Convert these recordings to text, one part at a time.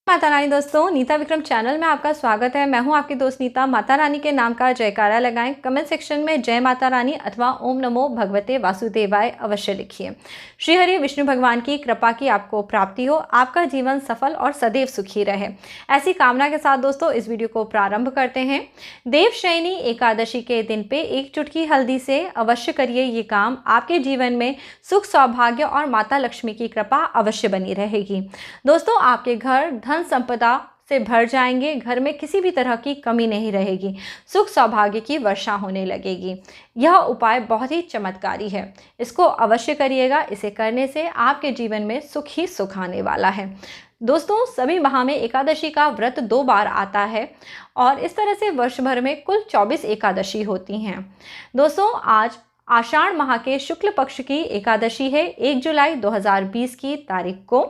माता रानी दोस्तों, नीता विक्रम चैनल में आपका स्वागत है। मैं हूं आपकी दोस्त नीता। माता रानी के नाम का जयकारा लगाएं। कमेंट सेक्शन में जय माता रानी अथवा ओम नमो भगवते वासुदेवाय अवश्य लिखिए। श्री हरि विष्णु भगवान की कृपा की आपको प्राप्ति हो, आपका जीवन सफल और सदैव सुखी रहे, ऐसी कामना के साथ दोस्तों इस वीडियो को प्रारंभ करते हैं। देवशयनी एकादशी के दिन पे एक चुटकी हल्दी से अवश्य करिए ये काम। आपके जीवन में सुख, सौभाग्य और माता लक्ष्मी की कृपा अवश्य बनी रहेगी। दोस्तों, आपके घर धन संपदा से भर जाएंगे। घर में किसी भी तरह की कमी नहीं रहेगी। सुख सौभाग्य की वर्षा होने लगेगी। यह उपाय बहुत ही चमत्कारी है, इसको अवश्य करिएगा। इसे करने से आपके जीवन में सुख ही सुख आने वाला है। दोस्तों, सभी माह में एकादशी का व्रत 2 बार आता है और इस तरह से वर्ष भर में कुल 24 एकादशी होती हैं। दोस्तों, आज आषाढ़ माह के शुक्ल पक्ष की एकादशी है, 1 जुलाई 2020 की तारीख को।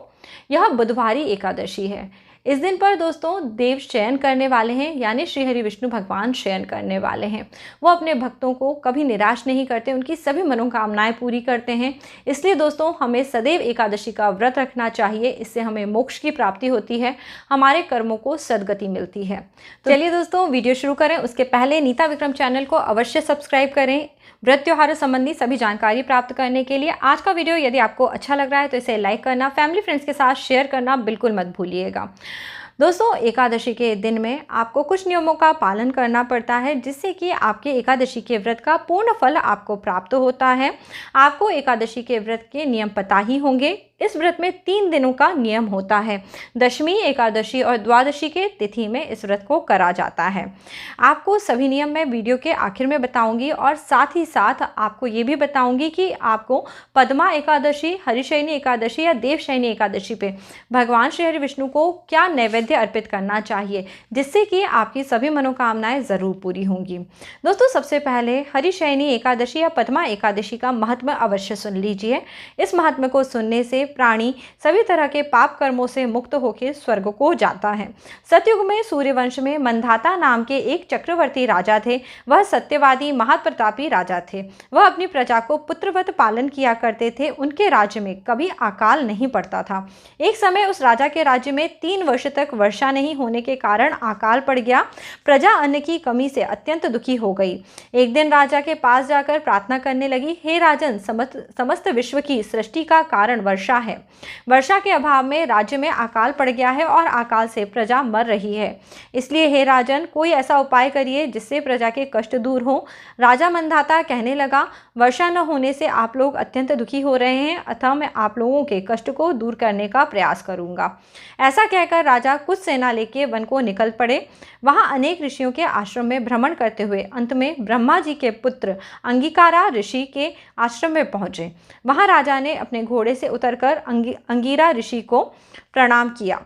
यह बुधवारी एकादशी है। इस दिन पर दोस्तों देव शयन करने वाले हैं, यानी श्री हरि विष्णु भगवान शयन करने वाले हैं। वो अपने भक्तों को कभी निराश नहीं करते, उनकी सभी मनोकामनाएं पूरी करते हैं। इसलिए दोस्तों हमें सदैव एकादशी का व्रत रखना चाहिए। इससे हमें मोक्ष की प्राप्ति होती है, हमारे कर्मों को सद्गति मिलती है। तो चलिए दोस्तों वीडियो शुरू करें। उसके पहले नीता विक्रम चैनल को अवश्य सब्सक्राइब करें। व्रत त्योहारों संबंधी सभी जानकारी प्राप्त करने के लिए आज का वीडियो यदि आपको अच्छा लग रहा है तो इसे लाइक करना, फैमिली फ्रेंड्स के साथ शेयर करना बिल्कुल मत भूलिएगा। दोस्तों, एकादशी के दिन में आपको कुछ नियमों का पालन करना पड़ता है, जिससे कि आपके एकादशी के व्रत का पूर्ण फल आपको प्राप्त होता है। आपको एकादशी के व्रत के नियम पता ही होंगे। इस व्रत में 3 दिनों का नियम होता है। दशमी, एकादशी और द्वादशी के तिथि में इस व्रत को करा जाता है। आपको सभी नियम मैं वीडियो के आखिर में बताऊंगी और साथ ही साथ आपको ये भी बताऊंगी कि आपको पद्मा एकादशी, हरिशयनी एकादशी या देवशयनी एकादशी पे भगवान श्री हरि विष्णु को क्या नैवेद्य अर्पित करना चाहिए, जिससे कि आपकी सभी मनोकामनाएं ज़रूर पूरी होंगी। दोस्तों, सबसे पहले हरिशयनी एकादशी या पद्मा एकादशी का महात्म्य अवश्य सुन लीजिए। इस महात्म्य को सुनने से प्राणी सभी तरह के पाप कर्मों से मुक्त होकर स्वर्ग को जाता है। सतयुग में सूर्यवंश में मंधाता नाम के एक चक्रवर्ती राजा थे। वह सत्यवादी महाप्रतापी राजा थे। वह अपनी प्रजा को पुत्रवत पालन किया करते थे। उनके राज्य में कभी अकाल नहीं पड़ता था। एक समय उस राजा के राज्य में 3 वर्ष तक वर्षा नहीं होने के कारण अकाल पड़ गया। प्रजा अन्न की कमी से अत्यंत दुखी हो गई। एक दिन राजा के पास जाकर प्रार्थना करने लगी, हे राजन, समस्त विश्व की सृष्टि का कारण वर्षा है। वर्षा के अभाव में राज्य में अकाल पड़ गया है और अकाल से प्रजा मर रही है। इसलिए हे राजन, कोई ऐसा उपाय करिए जिससे प्रजा के कष्ट दूर हो। राजा मंधाता कहने लगा, वर्षा न होने से आप लोग अत्यंत दुखी हो रहे हैं, अतः मैं आप लोगों के कष्ट को दूर करने का प्रयास करूंगा। ऐसा कहकर राजा कुछ सेना लेके वन को निकल पड़े। वहां अनेक ऋषियों के आश्रम में भ्रमण करते हुए अंत में ब्रह्मा जी के पुत्र अंगिकारा ऋषि के आश्रम में पहुंचे। वहां राजा ने अपने घोड़े से उतरकर अंगिरा ऋषि को प्रणाम किया।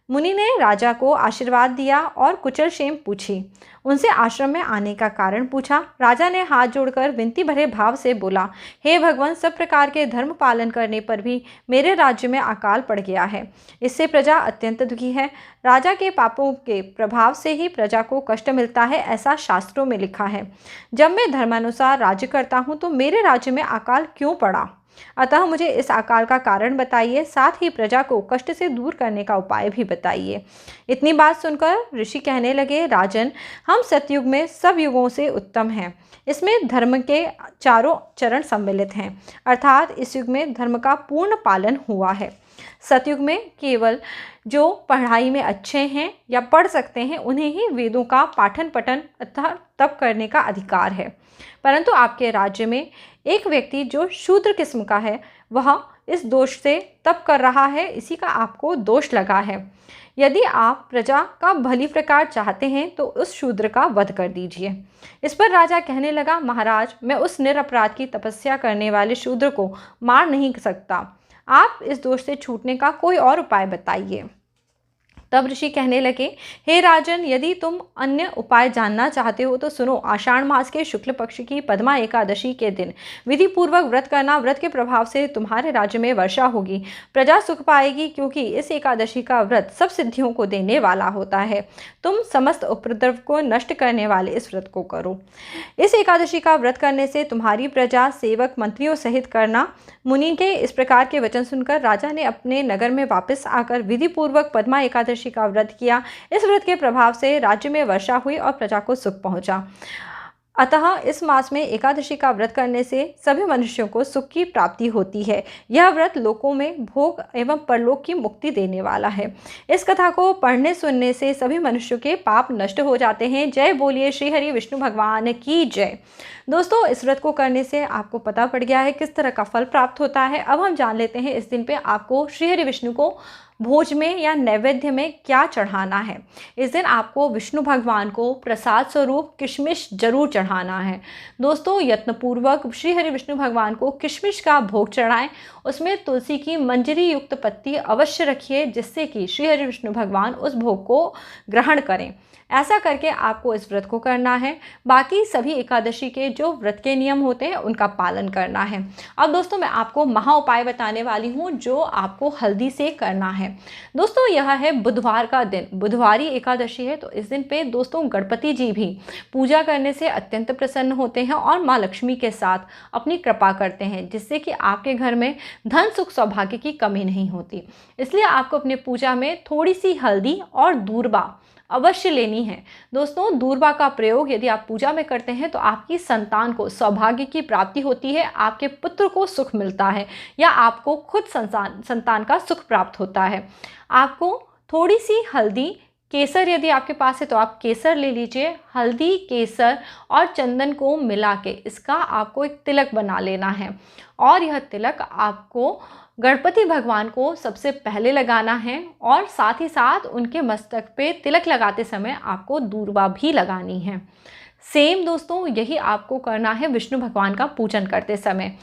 मुनि ने राजा को आशीर्वाद दिया और कुशल क्षेम पूछी। उनसे आश्रम में आने का कारण पूछा। राजा ने हाथ जोड़कर विनती भरे भाव से बोला, हे भगवान, सब प्रकार के धर्म पालन करने पर भी मेरे राज्य में अकाल पड़ गया है। इससे प्रजा अत्यंत दुखी है। राजा के पापों के प्रभाव से ही प्रजा को कष्ट मिलता है, ऐसा शास्त्रों में लिखा है। जब मैं धर्मानुसार राज्य करता हूँ तो मेरे राज्य में अकाल क्यों पड़ा? अतः मुझे इस अकाल का कारण बताइए, साथ ही प्रजा को कष्ट से दूर करने का उपाय भी बताइए। इतनी बात सुनकर ऋषि कहने लगे, राजन, हम सतयुग में सब युगों से उत्तम हैं। इसमें धर्म के चारों चरण सम्मिलित हैं, अर्थात इस युग में धर्म का पूर्ण पालन हुआ है। सतयुग में केवल जो पढ़ाई में अच्छे हैं या पढ़ सकते हैं उन्हें ही वेदों का पाठन पठन अथवा तप करने का अधिकार है। परंतु आपके राज्य में एक व्यक्ति जो शूद्र किस्म का है, वह इस दोष से तप कर रहा है, इसी का आपको दोष लगा है। यदि आप प्रजा का भली प्रकार चाहते हैं तो उस शूद्र का वध कर दीजिए। इस पर राजा कहने लगा, महाराज, मैं उस निरपराध की तपस्या करने वाले शूद्र को मार नहीं सकता। आप इस दोष से छूटने का कोई और उपाय बताइए। तब ऋषि कहने लगे, हे राजन, यदि तुम अन्य उपाय जानना चाहते हो तो सुनो। आषाढ़ मास के शुक्ल पक्ष की पद्मा एकादशी के दिन विधि पूर्वक व्रत करना। व्रत के प्रभाव से तुम्हारे राज्य में वर्षा होगी, प्रजा सुख पाएगी, क्योंकि इस एकादशी का व्रत सब सिद्धियों को देने वाला होता है। तुम समस्त उपद्रव को नष्ट करने वाले इस व्रत को करो। इस एकादशी का व्रत करने से तुम्हारी प्रजा सेवक मंत्रियों सहित करना। मुनि के इस प्रकार के वचन सुनकर राजा ने अपने नगर में वापस आकर विधि पूर्वक पद्मा एकादशी एकादशी का व्रत किया। इस व्रत के प्रभाव से राज्य में वर्षा हुई और प्रजा को सुख पहुंचा। अतः इस मास में एकादशी का व्रत करने से सभी मनुष्यों को सुख की प्राप्ति होती है। यह व्रत लोकों में भोग एवं परलोक की मुक्ति देने वाला है। इस कथा को पढ़ने सुनने से सभी मनुष्यों के पाप नष्ट हो जाते हैं। जय बोलिए श्री हरि विष्णु भगवान की जय। दोस्तों, इस व्रत को करने से आपको पता पड़ गया है किस तरह का फल प्राप्त होता है। अब हम जान लेते हैं इस दिन पे आपको श्री हरि विष्णु को भोज में या नैवेद्य में क्या चढ़ाना है। इस दिन आपको विष्णु भगवान को प्रसाद स्वरूप किशमिश जरूर चढ़ाना है। दोस्तों, यत्नपूर्वक श्री हरि विष्णु भगवान को किशमिश का भोग चढ़ाएं। उसमें तुलसी की मंजरी युक्त पत्ती अवश्य रखिए, जिससे कि श्री हरि विष्णु भगवान उस भोग को ग्रहण करें। ऐसा करके आपको इस व्रत को करना है। बाकी सभी एकादशी के जो व्रत के नियम होते हैं उनका पालन करना है। अब दोस्तों, मैं आपको महा उपाय बताने वाली हूँ जो आपको हल्दी से करना है। दोस्तों, यह है बुधवार का दिन, बुधवारी एकादशी है। तो इस दिन पे दोस्तों गणपति जी भी पूजा करने से अत्यंत प्रसन्न होते हैं और माँ लक्ष्मी के साथ अपनी कृपा करते हैं, जिससे कि आपके घर में धन सुख सौभाग्य की कमी नहीं होती। इसलिए आपको अपने पूजा में थोड़ी सी हल्दी और दूर्बा अवश्य लेनी है। दोस्तों, दूर्बा का प्रयोग यदि आप पूजा में करते हैं तो आपकी संतान को सौभाग्य की प्राप्ति होती है, आपके पुत्र को सुख मिलता है या आपको खुद संतान का सुख प्राप्त होता है। आपको थोड़ी सी हल्दी, केसर यदि आपके पास है तो आप केसर ले लीजिए। हल्दी, केसर और चंदन को मिला के इसका आपको एक तिलक बना लेना है और यह तिलक आपको गणपति भगवान को सबसे पहले लगाना है और साथ ही साथ उनके मस्तक पे तिलक लगाते समय आपको दूर्बा भी लगानी है। सेम दोस्तों यही आपको करना है विष्णु भगवान का पूजन करते समय।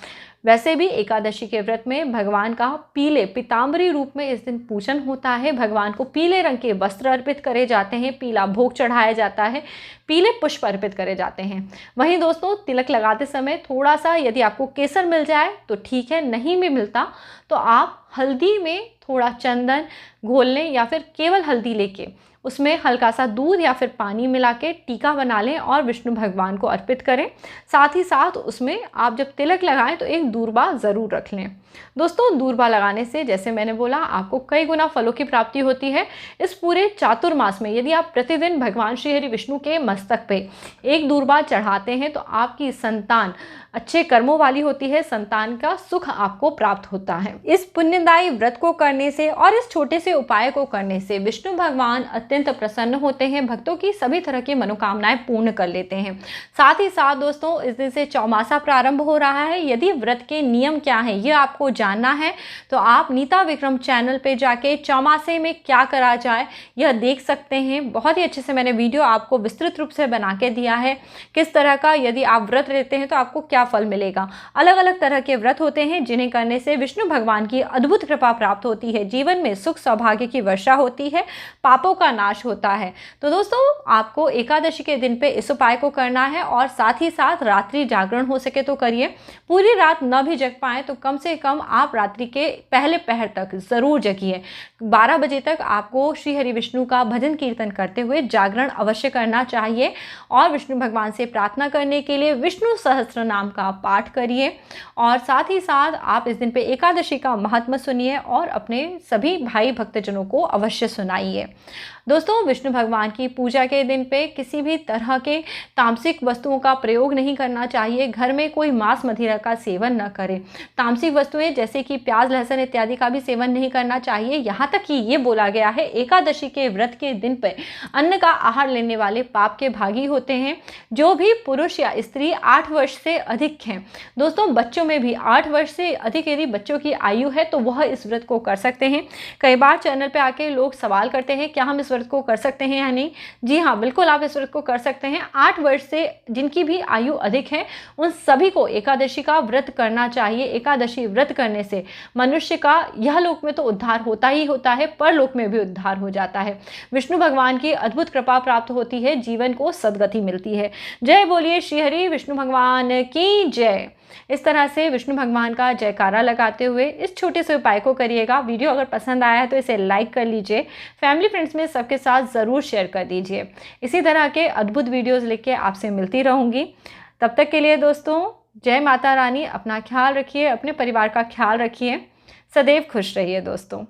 वैसे भी एकादशी के व्रत में भगवान का पीले पीताम्बरी रूप में इस दिन पूजन होता है। भगवान को पीले रंग के वस्त्र अर्पित करे जाते हैं, पीला भोग चढ़ाया जाता है, पीले पुष्प अर्पित करे जाते हैं। वहीं दोस्तों, तिलक लगाते समय थोड़ा सा यदि आपको केसर मिल जाए तो ठीक है, नहीं भी मिलता तो आप हल्दी में थोड़ा चंदन घोल लें या फिर केवल हल्दी लेके उसमें हल्का सा दूध या फिर पानी मिला के टीका बना लें और विष्णु भगवान को अर्पित करें। साथ ही साथ उसमें आप जब तिलक लगाएं तो एक दूर्बा ज़रूर रख लें। दोस्तों, दूर्बा लगाने से जैसे मैंने बोला आपको कई गुना फलों की प्राप्ति होती है। इस पूरे चातुर्मास में यदि आप प्रतिदिन भगवान श्री हरि विष्णु के मस्तक पे एक दूर्बा चढ़ाते हैं तो आपकी संतान अच्छे कर्मों वाली होती है, संतान का सुख आपको प्राप्त होता है। इस पुण्यदायी व्रत को करने से और इस छोटे से उपाय को करने से विष्णु भगवान अत्यंत प्रसन्न होते हैं, भक्तों की सभी तरह की मनोकामनाएं पूर्ण कर लेते हैं। साथ ही साथ दोस्तों, इस दिन से चौमासा प्रारंभ हो रहा है। यदि व्रत के नियम क्या है ये आपको जानना है तो आप नीता विक्रम चैनल पे जाके चौमासे में क्या करा जाए यह देख सकते हैं। बहुत ही अच्छे से मैंने वीडियो आपको विस्तृत रूप से बना के दिया है, किस तरह का यदि आप व्रत लेते हैं तो आपको क्या फल मिलेगा। अलग अलग तरह के व्रत होते हैं जिन्हें करने से विष्णु भगवान की अद्भुत कृपा प्राप्त होती है, जीवन में सुख सौभाग्य की वर्षा होती है, पापों का नाश होता है। तो दोस्तों, आपको एकादशी के दिन पे इस उपाय को करना है और साथ ही साथ रात्रि जागरण हो सके तो करिए। पूरी रात न भी जग पाए तो कम से कम आप रात्रि के पहले पहर तक जरूर जगिए। 12 बजे तक आपको श्री हरि विष्णु का भजन कीर्तन करते हुए जागरण अवश्य करना चाहिए और विष्णु भगवान से प्रार्थना करने के लिए विष्णु सहस्त्र नाम का पाठ करिए। और साथ ही साथ आप इस दिन पे एकादशी का महात्म्य सुनिए और अपने सभी भाई भक्तजनों को अवश्य सुनाइए। दोस्तों, विष्णु भगवान की पूजा के दिन पे किसी भी तरह के तामसिक वस्तुओं का प्रयोग नहीं करना चाहिए। घर में कोई मांस मदिरा का सेवन न करें। तामसिक वस्तुएं जैसे कि प्याज, लहसुन इत्यादि का भी सेवन नहीं करना चाहिए। यहाँ तक कि ये बोला गया है एकादशी के व्रत के दिन पे अन्न का आहार लेने वाले पाप के भागी होते हैं। जो भी पुरुष या स्त्री 8 वर्ष से अधिक हैं, दोस्तों बच्चों में भी 8 वर्ष से अधिक यदि बच्चों की आयु है तो वह इस व्रत को कर सकते हैं। कई बार चैनल पे आके लोग सवाल करते हैं क्या हम इस व्रत को कर सकते हैं या नहीं। जी हाँ, बिल्कुल आप इस व्रत को कर सकते हैं। 8 वर्ष से जिनकी भी आयु अधिक है उन सभी को एकादशी का व्रत करना चाहिए। एकादशी व्रत करने से मनुष्य का यह लोक में तो उद्धार होता ही होता है, परलोक में भी उद्धार हो जाता है। विष्णु भगवान की अद्भुत कृपा प्राप्त होती है, जीवन को सद्गति मिलती है। जय बोलिए श्री हरि विष्णु भगवान की जय। इस तरह से विष्णु भगवान का जयकारा लगाते हुए इस छोटे से उपाय को करिएगा। वीडियो अगर पसंद आया है तो इसे लाइक कर लीजिए, फैमिली फ्रेंड्स में सबके साथ ज़रूर शेयर कर दीजिए। इसी तरह के अद्भुत वीडियोज़ लेके आपसे मिलती रहूँगी। तब तक के लिए दोस्तों, जय माता रानी। अपना ख्याल रखिए, अपने परिवार का ख्याल रखिए, सदैव खुश रहिए दोस्तों।